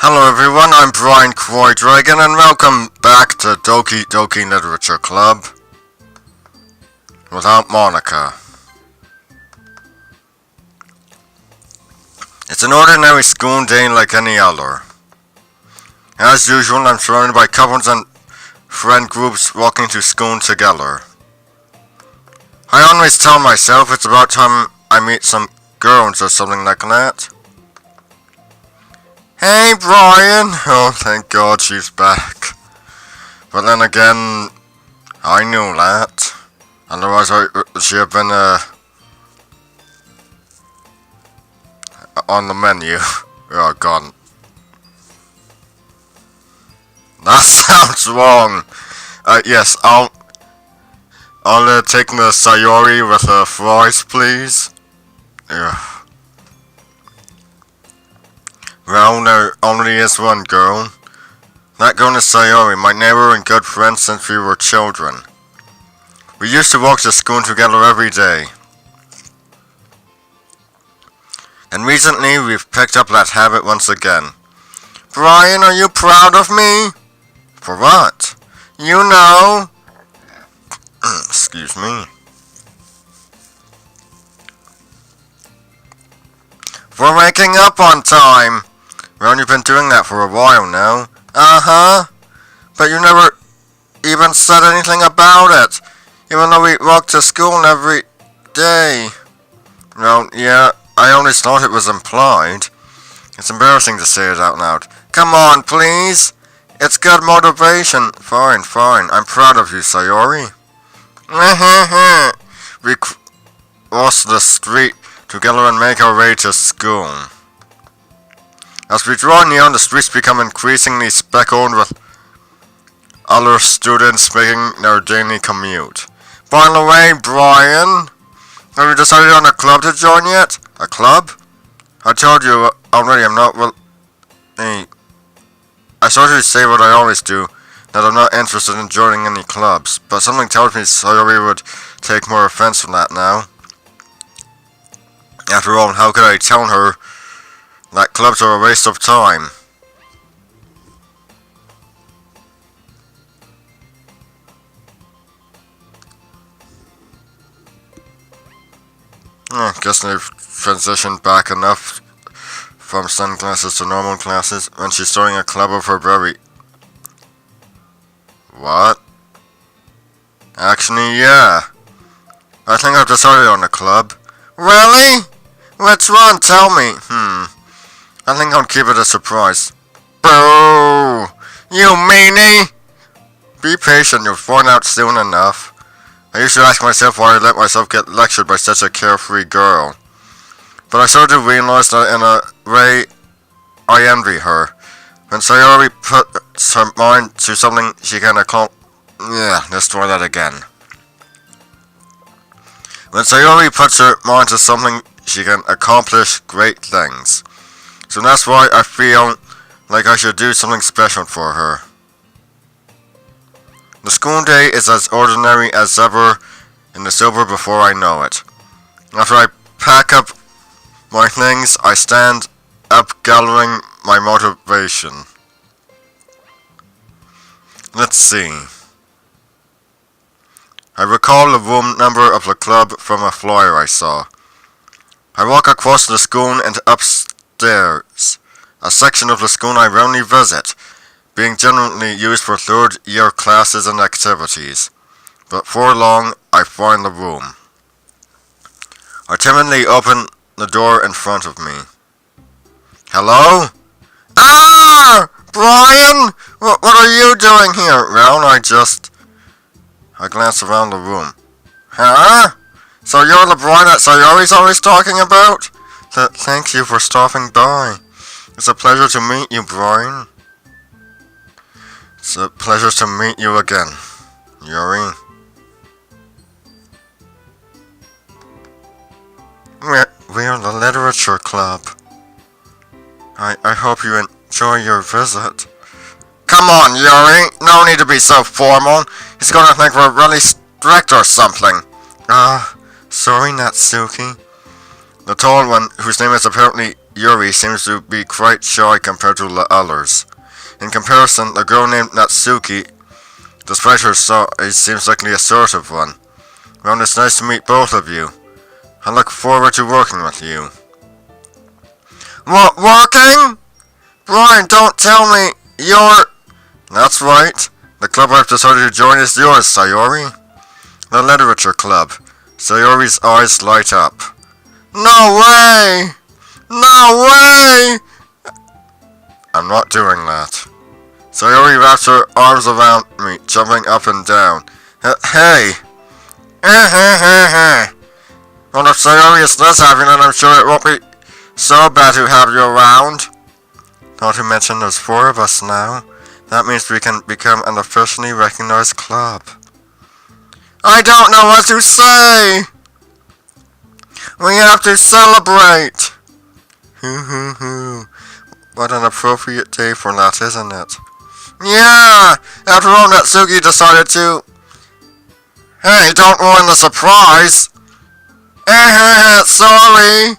Hello everyone, I'm Brian Croy-Dragon and welcome back to Doki Doki Literature Club without Monica. It's an ordinary school day like any other. As usual, I'm surrounded by couples and friend groups walking to school together. I always tell myself it's about time I meet some girls or something like that. Hey Brian! Oh, thank God she's back. But then again, I knew that. Otherwise, she'd have been on the menu. Oh God. That sounds wrong. Yes, I'll take the Sayori with fries, please. Yeah. Well, there only is one girl. That girl is Sayori, my neighbor and good friend since we were children. We used to walk to school together every day. And recently, we've picked up that habit once again. Brian, are you proud of me? For what? You know. Excuse me. For waking up on time. Well, you've been doing that for a while now. Uh-huh. But you never even said anything about it. Even though we walk to school every day. Well, yeah, I always thought it was implied. It's embarrassing to say it out loud. Come on, please. It's good motivation. Fine. I'm proud of you, Sayori. We cross the street together and make our way to school. As we draw near, the streets become increasingly speckled with other students making their daily commute. By the way, Brian, have you decided on a club to join yet? A club? I told you already I'm not I started to say what I always do, that I'm not interested in joining any clubs, but something tells me Sayori would take more offense from that now. After all, how could I tell her that clubs are a waste of time? Guess they've transitioned back enough from sunglasses to normal glasses when she's starting a club of her very... What? Actually, yeah. I think I've decided on a club. Really? Which one? Tell me. I think I'll keep it a surprise. Boo! You meanie! Be patient, you'll find out soon enough. I used to ask myself why I let myself get lectured by such a carefree girl. But I started to realize that in a way, I envy her. When Sayori puts her mind to something she can accomplish... let's try that again. When Sayori puts her mind to something, she can accomplish great things. So that's why I feel like I should do something special for her. The school day is as ordinary as ever, and it's over before I know it. After I pack up my things, I stand up gathering my motivation. Let's see. I recall the room number of the club from a flyer I saw. I walk across the school and upstairs, a section of the school I rarely visit, being generally used for third-year classes and activities. But before long, I find the room. I timidly open the door in front of me. Hello? Ah! Brian! What are you doing here? Well, I glance around the room. Huh? So you're the Brian that Sayori's always talking about? Thank you for stopping by. It's a pleasure to meet you, Brian. It's a pleasure to meet you again, Yuri. We're the Literature Club. I hope you enjoy your visit. Come on, Yuri. No need to be so formal. He's gonna think we're really strict or something. Sorry, Natsuki. The tall one, whose name is apparently Yuri seems to be quite shy compared to the others. In comparison, the girl named Natsuki, despite her size, seems like the assertive one. Well, it's nice to meet both of you. I look forward to working with you. What, working? Brian, don't tell me you're... That's right. The club I've decided to join is yours, Sayori. The Literature Club. Sayori's eyes light up. No way! No way! I'm not doing that. Sayori wraps her arms around me, jumping up and down. Hey! Well, if Sayori is this happy, then I'm sure it won't be so bad to have you around. Not to mention there's 4 of us now. That means we can become an officially recognized club. I don't know what to say! We have to celebrate! What an appropriate day for that, isn't it? Yeah! After all, Natsuki decided to... Hey, don't ruin the surprise! Sorry!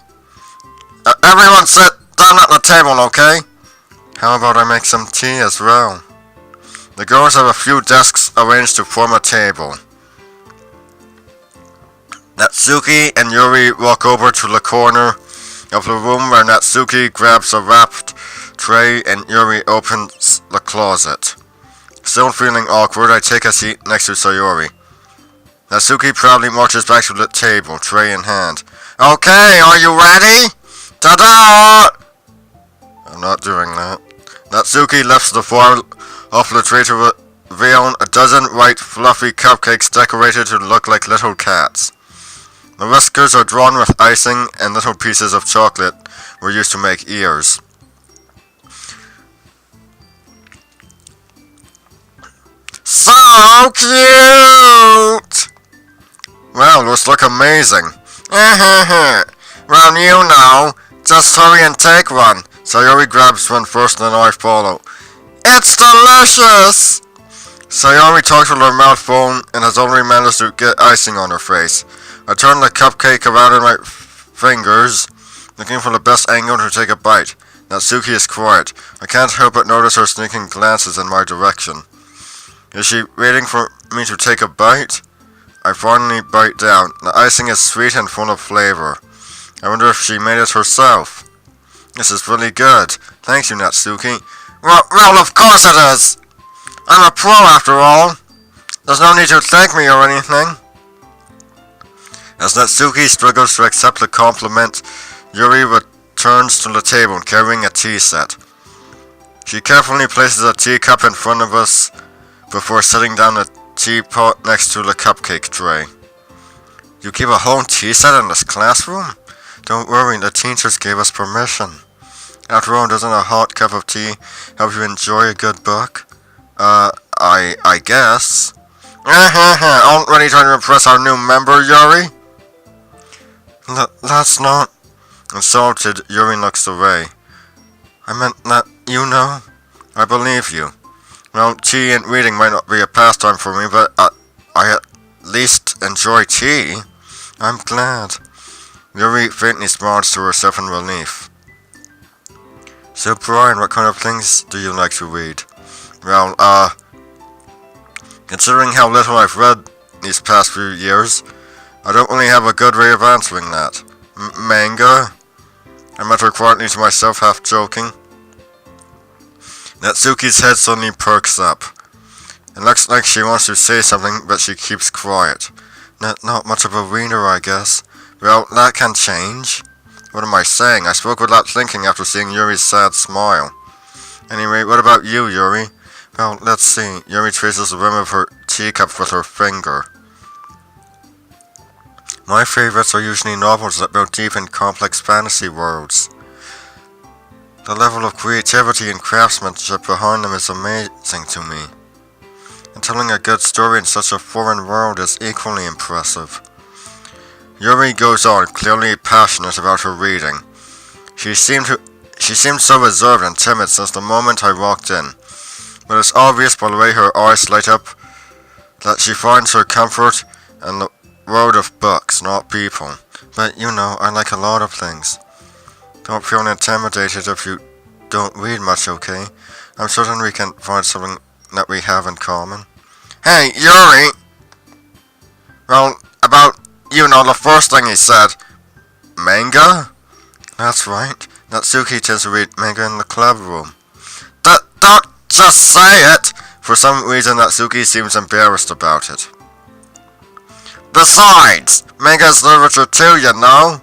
Everyone sit down at the table, okay? How about I make some tea as well? The girls have a few desks arranged to form a table. Natsuki and Yuri walk over to the corner of the room where Natsuki grabs a wrapped tray and Yuri opens the closet. Still feeling awkward, I take a seat next to Sayori. Natsuki proudly marches back to the table, tray in hand. Okay, are you ready? Ta-da! I'm not doing that. Natsuki lifts the foil off the tray to reveal a dozen white, fluffy cupcakes decorated to look like little cats. The whiskers are drawn with icing, and little pieces of chocolate were used to make ears. So cute! Well, those look amazing. Well, you know, just hurry and take one. Sayori grabs one first and then I follow. It's delicious! Sayori talks with her mouth full and has already managed to get icing on her face. I turn the cupcake around in my fingers, looking for the best angle to take a bite. Natsuki is quiet. I can't help but notice her sneaking glances in my direction. Is she waiting for me to take a bite? I finally bite down. The icing is sweet and full of flavor. I wonder if she made it herself. This is really good. Thank you, Natsuki. Well, of course it is! I'm a pro after all. There's no need to thank me or anything. As Natsuki struggles to accept the compliment, Yuri returns to the table carrying a tea set. She carefully places a teacup in front of us before setting down the teapot next to the cupcake tray. You keep a whole tea set in this classroom? Don't worry, the teachers gave us permission. After all, doesn't a hot cup of tea help you enjoy a good book? I guess. Already trying to impress our new member, Yuri? That's not... Insulted, Yuri looks away. I meant that, you know. I believe you. Well, tea and reading might not be a pastime for me, but I at least enjoy tea. I'm glad. Yuri faintly smiles to herself in relief. So, Brian, what kind of things do you like to read? Well, considering how little I've read these past few years, I don't really have a good way of answering that. Manga? I mutter quietly to myself, half joking. Natsuki's head suddenly perks up. It looks like she wants to say something, but she keeps quiet. Not much of a reader, I guess. Well, that can change. What am I saying? I spoke without thinking after seeing Yuri's sad smile. Anyway, what about you, Yuri? Well, let's see. Yuri traces the rim of her teacup with her finger. My favorites are usually novels that go deep in complex fantasy worlds. The level of creativity and craftsmanship behind them is amazing to me. And telling a good story in such a foreign world is equally impressive. Yuri goes on, clearly passionate about her reading. She seemed so reserved and timid since the moment I walked in, but it's obvious by the way her eyes light up that she finds her comfort in the world of books, not people. But you know, I like a lot of things. Don't feel intimidated if you don't read much, okay? I'm certain we can find something that we have in common. Hey, Yuri! Well, about, the first thing he said. Manga? That's right. Natsuki tends to read manga in the club room. Don't just say it! For some reason, Natsuki seems embarrassed about it. Besides, manga is literature too, you know?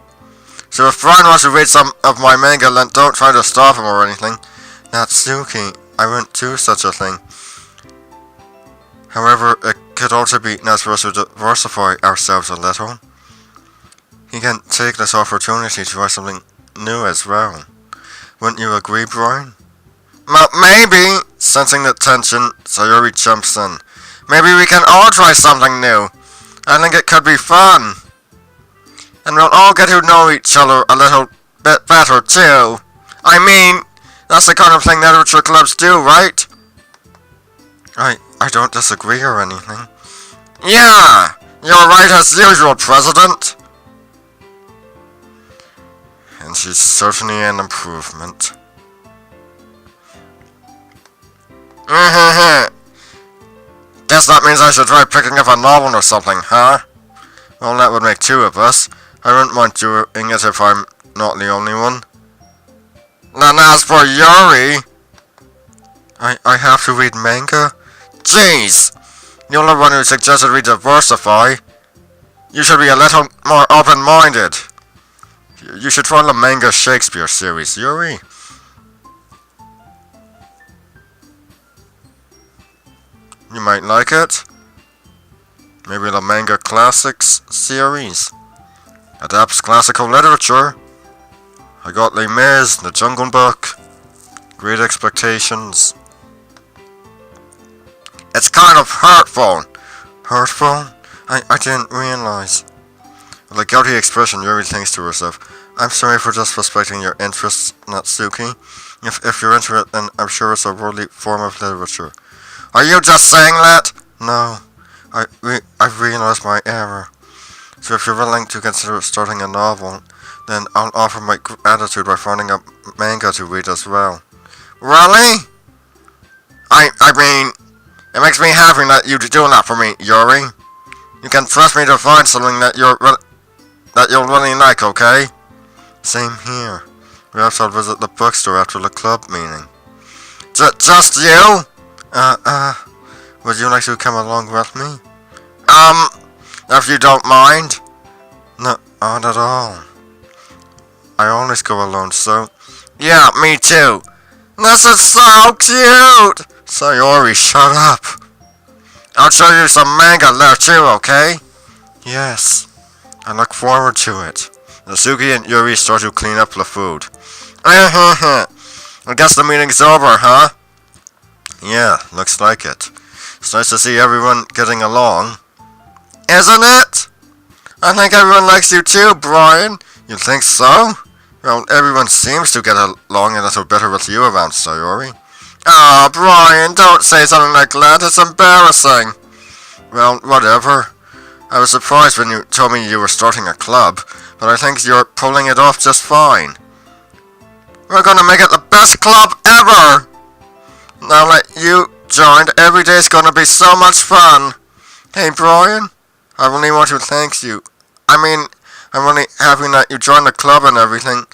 So if Brian wants to read some of my manga, then don't try to stop him or anything. Natsuki, I wouldn't do such a thing. However, it could also be nice for us to diversify ourselves a little. You can take this opportunity to try something new as well. Wouldn't you agree, Brian? Maybe, sensing the tension, Sayori jumps in. Maybe we can all try something new. I think it could be fun. And we'll all get to know each other a little bit better, too. I mean, that's the kind of thing literature clubs do, right? I don't disagree or anything. Yeah, you're right as usual, President. And she's certainly an improvement. Guess that means I should try picking up a novel or something, huh? Well, that would make two of us. I wouldn't mind doing it if I'm not the only one. Then as for Yuri... I have to read manga? Jeez! You're the one who suggested we diversify. You should be a little more open-minded. You should try the manga Shakespeare series, Yuri. You might like it. Maybe the manga classics series. Adapts classical literature. I got Les Mis, The Jungle Book, Great Expectations. It's kind of hurtful. Hurtful? I didn't realize. With a guilty expression, Yuri thinks to herself, I'm sorry for disrespecting your interests, Natsuki. If you're into it, then I'm sure it's a worldly form of literature. Are you just saying that? No. I've realized my error. So if you're willing to consider starting a novel, then I'll offer my gratitude by finding a manga to read as well. Really? I mean, it makes me happy that you're doing that for me, Yuri. You can trust me to find something that you'll really like, okay? Same here. Perhaps I'll visit the bookstore after the club meeting. Just you? Would you like to come along with me? If you don't mind. No, not at all. I always go alone, so... Yeah, me too. This is so cute! Sayori, shut up. I'll show you some manga there too, okay? Yes. I look forward to it. Natsuki and Yuri start to clean up the food. I guess the meeting's over, huh? Yeah, looks like it. It's nice to see everyone getting along. Isn't it? I think everyone likes you too, Brian. You think so? Well, everyone seems to get along a little better with you around, Sayori. Ah, Brian, don't say something like that. It's embarrassing. Well, whatever. I was surprised when you told me you were starting a club, but I think you're pulling it off just fine. We're gonna make it the best club ever! Now that you joined, every day's gonna be so much fun. Hey, Brian, I really want to thank you. I'm really happy that you joined the club and everything.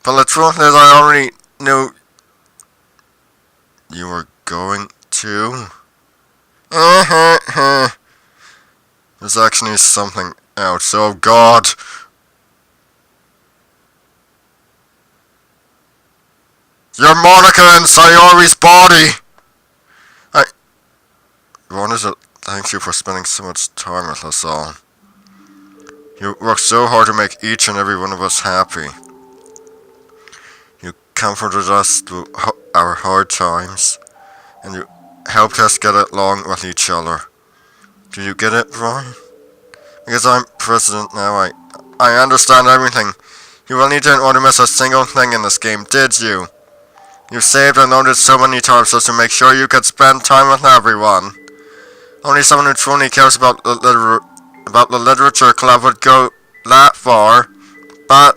But the truth is, I already knew you were going to. There's actually something else. Oh, God. You're Monica in Sayori's body! I wanted to thank you for spending so much time with us all. You worked so hard to make each and every one of us happy. You comforted us through our hard times, and you helped us get along with each other. Do you get it, Brian? Because I'm president now, I understand everything. You really didn't want to miss a single thing in this game, did you? You saved and loaded so many times just to make sure you could spend time with everyone. Only someone who truly cares about the literature club would go that far. But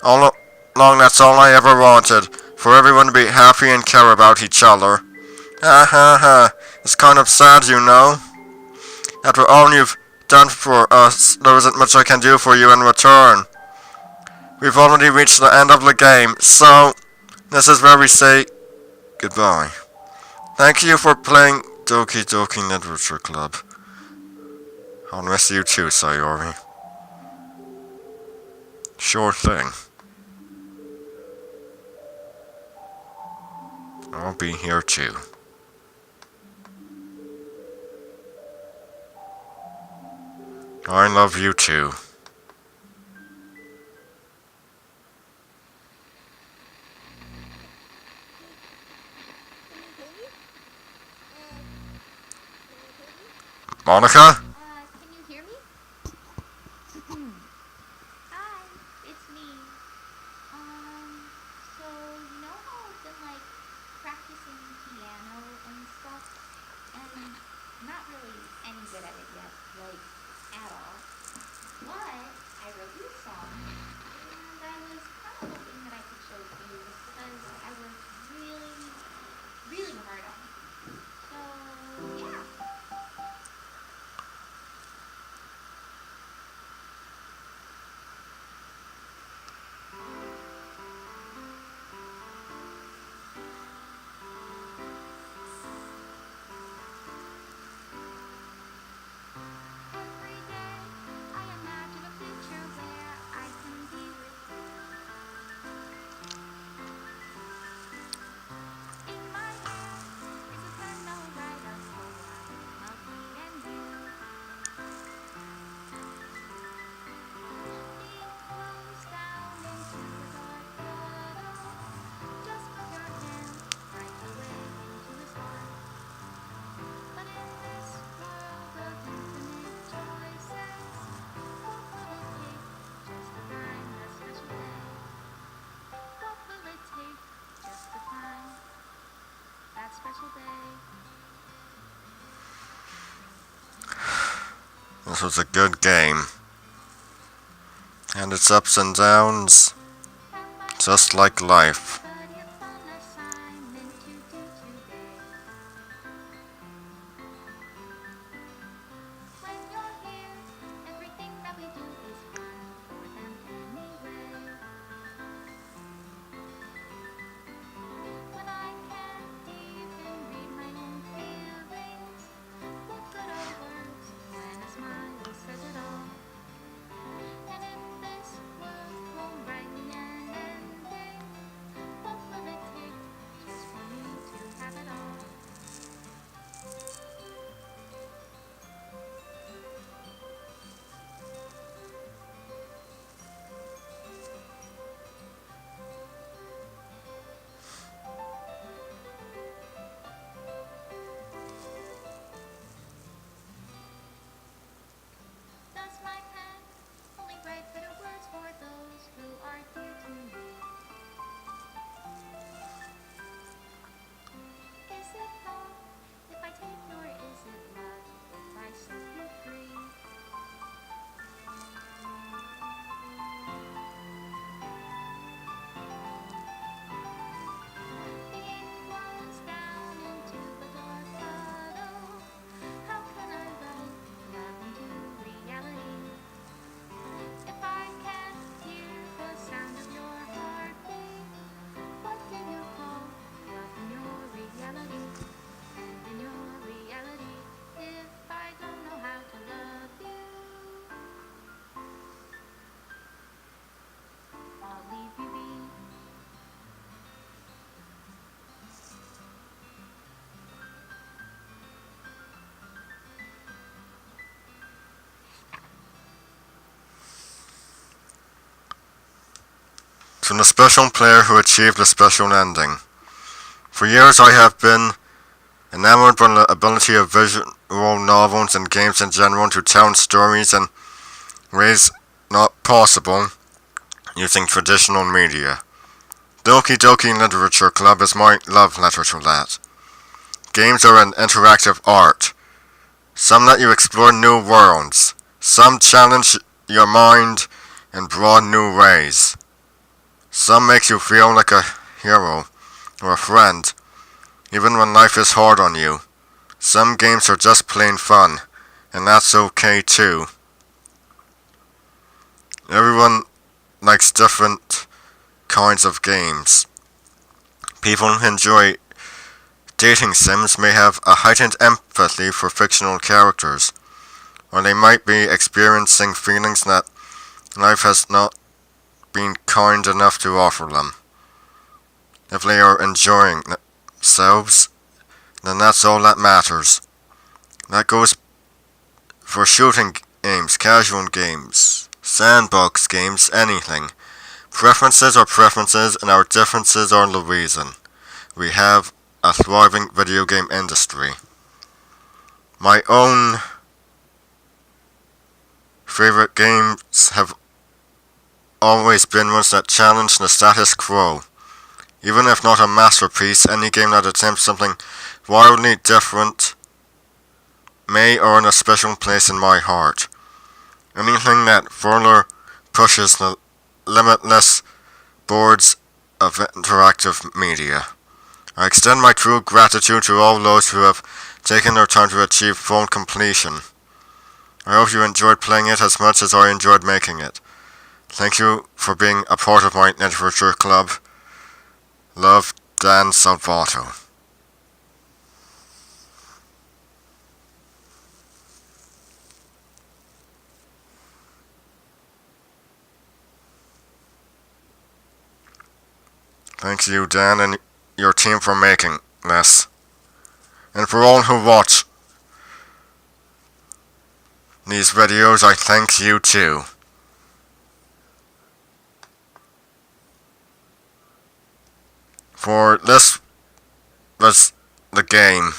all long that's all I ever wanted, for everyone to be happy and care about each other. Ha ha ha, it's kind of sad, you know. After all you've done for us, there isn't much I can do for you in return. We've already reached the end of the game, so this is where we say goodbye. Thank you for playing Doki Doki Literature Club. I'll miss you too, Sayori. Sure thing. I'll be here too. I love you too. Monica? Can you hear me? Hi, it's me. So you know how I've been like practicing piano and stuff, and not really any good at it yet, like at all. But I wrote you a song, and I was kind of hoping that I could show it to you because I worked really, really hard on it. So yeah. Every day I imagine a future where I can be with you. In my hand is a pen I'll write a poem of me and you. The ink flows down into the dark bottle. Just put your hand right away into the start. But in this world of infinite choices, what will it take just to find that special day? What will it take just to find that special day? This was a good game. And its ups and downs, just like life. But it's an assignment to do today. When you're here, everything that we do is fun for them anyway. When I can't even read my own feelings, what good are words when a smile says it all? And if this world won't write me an ending, what will it take just for me to have it all? Does my pen only write better words for those who are dear to me? Is it wrong if I take, or is it love if I set you free? The ink runs down into the dark bottle. How can I write love into reality? If I can't hear the sound of your heartbeat, what do you call love in your reality? And in your reality, if I don't know how to love you, I'll leave you be. From the special player who achieved a special ending. For years I have been enamored by the ability of visual novels and games in general to tell stories in ways not possible using traditional media. Doki Doki Literature Club is my love letter to that. Games are an interactive art. Some let you explore new worlds. Some challenge your mind in broad new ways. Some make you feel like a hero or a friend, even when life is hard on you. Some games are just plain fun, and that's okay too. Everyone likes different kinds of games. People who enjoy dating sims may have a heightened empathy for fictional characters, or they might be experiencing feelings that life has not been kind enough to offer them. If they are enjoying themselves, then that's all that matters. That goes for shooting games, casual games, sandbox games, anything. Preferences are preferences, and our differences are the reason we have a thriving video game industry. My own favorite games have always been ones that challenge the status quo. Even if not a masterpiece, any game that attempts something wildly different may earn a special place in my heart. Anything that further pushes the limitless boards of interactive media. I extend my true gratitude to all those who have taken their time to achieve full completion. I hope you enjoyed playing it as much as I enjoyed making it. Thank you for being a part of my literature club. Love, Dan Salvato. Thank you, Dan, and your team for making this. And for all who watch these videos, I thank you too. For this was the game.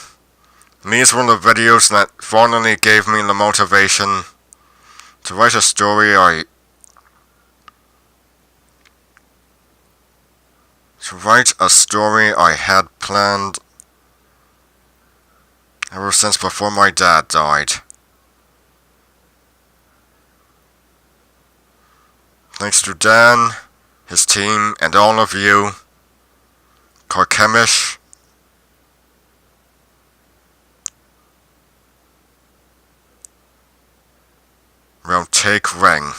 These were the videos that finally gave me the motivation to write a story I had planned ever since before my dad died. Thanks to Dan, his team, and all of you. Karkemish. Will take ring.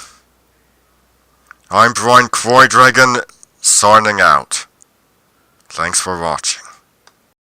I'm Brian Croydragon, signing out. Thanks for watching.